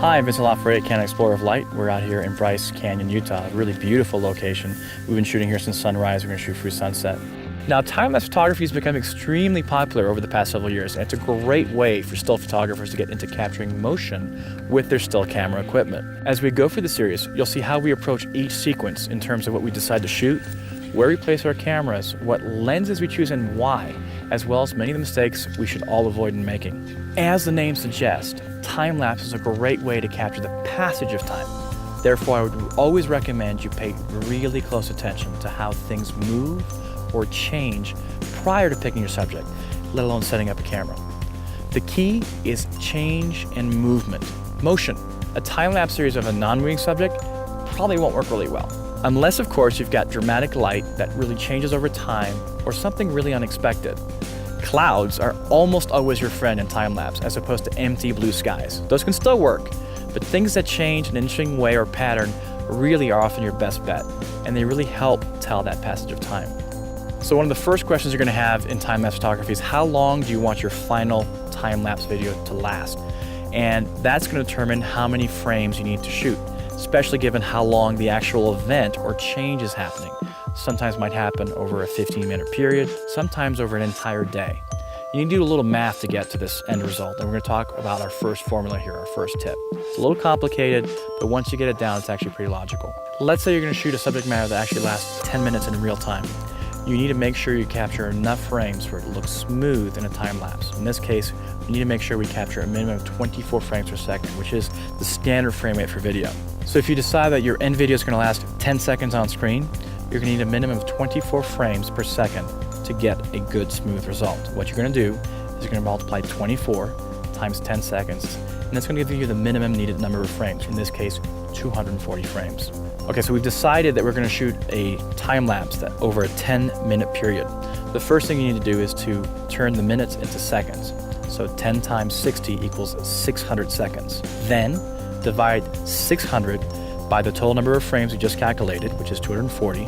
Hi, I'm Vincent Laforet, Canada Explorer of Light. We're out here in Bryce Canyon, Utah, a really beautiful location. We've been shooting here since sunrise. We're going to shoot through sunset. Now, time-lapse photography has become extremely popular over the past several years, and it's a great way for still photographers to get into capturing motion with their still camera equipment. As we go through the series, you'll see how we approach each sequence in terms of what we decide to shoot, where we place our cameras, what lenses we choose and why, as well as many of the mistakes we should all avoid in making. As the name suggests, time-lapse is a great way to capture the passage of time. Therefore, I would always recommend you pay really close attention to how things move or change prior to picking your subject, let alone setting up a camera. The key is change and movement. Motion. A time-lapse series of a non-moving subject probably won't work really well. Unless, of course, you've got dramatic light that really changes over time or something really unexpected. Clouds are almost always your friend in time-lapse as opposed to empty blue skies. Those can still work, but things that change in an interesting way or pattern really are often your best bet, and they really help tell that passage of time. So one of the first questions you're going to have in time-lapse photography is how long do you want your final time-lapse video to last? And that's going to determine how many frames you need to shoot, especially given how long the actual event or change is happening. Sometimes might happen over a 15-minute period, sometimes over an entire day. You need to do a little math to get to this end result, and we're going to talk about our first formula here, our first tip. It's a little complicated, but once you get it down, it's actually pretty logical. Let's say you're going to shoot a subject matter that actually lasts 10 minutes in real time. You need to make sure you capture enough frames for it to look smooth in a time lapse. In this case, we need to make sure we capture a minimum of 24 frames per second, which is the standard frame rate for video. So if you decide that your end video is going to last 10 seconds on screen, you're going to need a minimum of 24 frames per second to get a good smooth result. What you're going to do is you're going to multiply 24 times 10 seconds, and that's going to give you the minimum needed number of frames, in this case 240 frames. Okay, so we've decided that we're going to shoot a time lapse that over a 10-minute period. The first thing you need to do is to turn the minutes into seconds. So 10 times 60 equals 600 seconds. Then divide 600 by the total number of frames we just calculated, which is 240,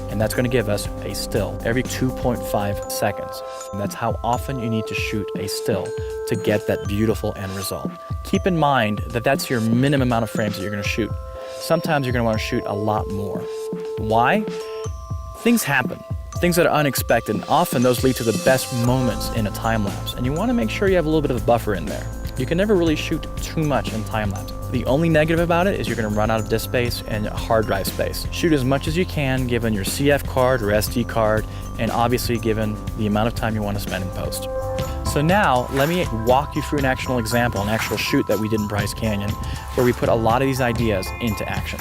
and that's going to give us a still every 2.5 seconds. And that's how often you need to shoot a still to get that beautiful end result. Keep in mind that that's your minimum amount of frames that you're going to shoot. Sometimes you're going to want to shoot a lot more. Why? Things happen. Things that are unexpected, and often those lead to the best moments in a time lapse, and you want to make sure you have a little bit of a buffer in there. You can never really shoot too much in time lapse. The only negative about it is you're going to run out of disk space and hard drive space. Shoot as much as you can given your CF card or SD card, and obviously given the amount of time you want to spend in post. So now let me walk you through an actual example, an actual shoot that we did in Bryce Canyon, where we put a lot of these ideas into action.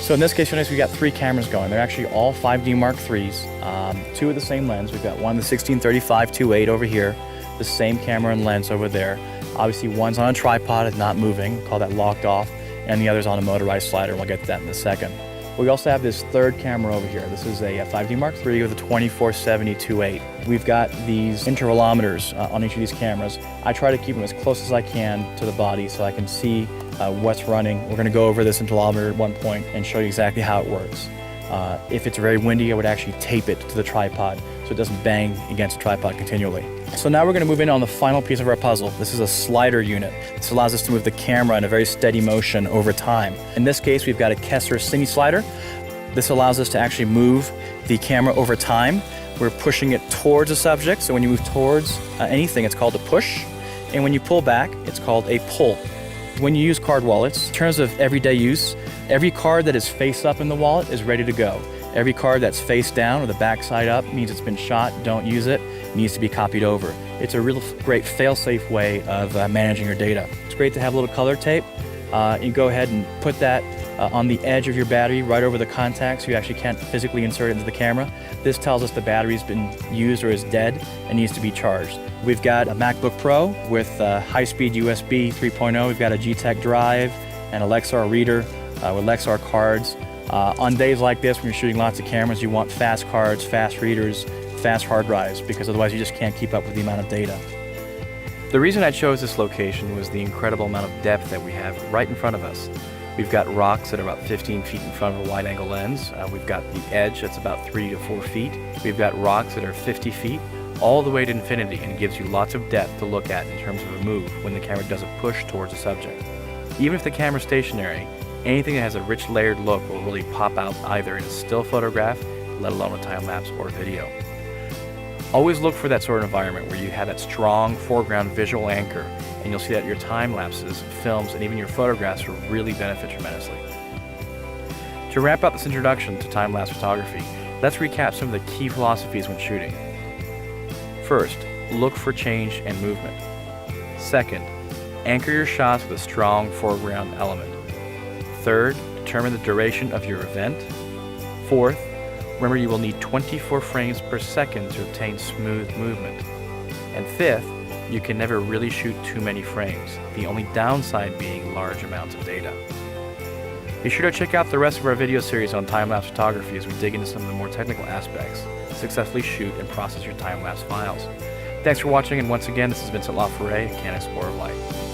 So in this case, we got 3 cameras going. They're actually all 5D Mark IIIs, 2 of the same lens. We've got one, the 16-35-2.8 over here, the same camera and lens over there. Obviously one's on a tripod, it's not moving, call that locked off, and the other's on a motorized slider, and we'll get to that in a second. We also have this third camera over here. This is a 5D Mark III with a 24-70-2.8. We've got these intervalometers on each of these cameras. I try to keep them as close as I can to the body so I can see what's running. We're going to go over this intervalometer at one point and show you exactly how it works. If it's very windy, I would actually tape it to the tripod so it doesn't bang against the tripod continually. So now we're going to move in on the final piece of our puzzle. This is a slider unit. This allows us to move the camera in a very steady motion over time. In this case, we've got a Kessler Cine slider. This allows us to actually move the camera over time. We're pushing it towards the subject. So when you move towards anything, it's called a push. And when you pull back, it's called a pull. When you use card wallets, in terms of everyday use, every card that is face up in the wallet is ready to go. Every card that's face down or the back side up means it's been shot, don't use it, needs to be copied over. It's a real great fail-safe way of managing your data. It's great to have a little color tape. You go ahead and put that on the edge of your battery right over the contact so you actually can't physically insert it into the camera. This tells us the battery's been used or is dead and needs to be charged. We've got a MacBook Pro with high-speed USB 3.0. We've got a G-Tech drive and a Lexar reader with Lexar cards. On days like this, when you're shooting lots of cameras, you want fast cards, fast readers, fast hard drives, because otherwise you just can't keep up with the amount of data. The reason I chose this location was the incredible amount of depth that we have right in front of us. We've got rocks that are about 15 feet in front of a wide-angle lens. We've got the edge that's about 3 to 4 feet. We've got rocks that are 50 feet, all the way to infinity, and it gives you lots of depth to look at in terms of a move when the camera doesn't push towards the subject. Even if the camera's stationary, anything that has a rich layered look will really pop out either in a still photograph, let alone a time-lapse or video. Always look for that sort of environment where you have that strong foreground visual anchor, and you'll see that your time-lapses, films, and even your photographs will really benefit tremendously. To wrap up this introduction to time-lapse photography, let's recap some of the key philosophies when shooting. First, look for change and movement. Second, anchor your shots with a strong foreground element. Third, determine the duration of your event. Fourth, remember you will need 24 frames per second to obtain smooth movement. And fifth, you can never really shoot too many frames, the only downside being large amounts of data. Be sure to check out the rest of our video series on time-lapse photography as we dig into some of the more technical aspects, successfully shoot and process your time-lapse files. Thanks for watching, and once again, this is Vincent Laforet, Canon Explorer of Light.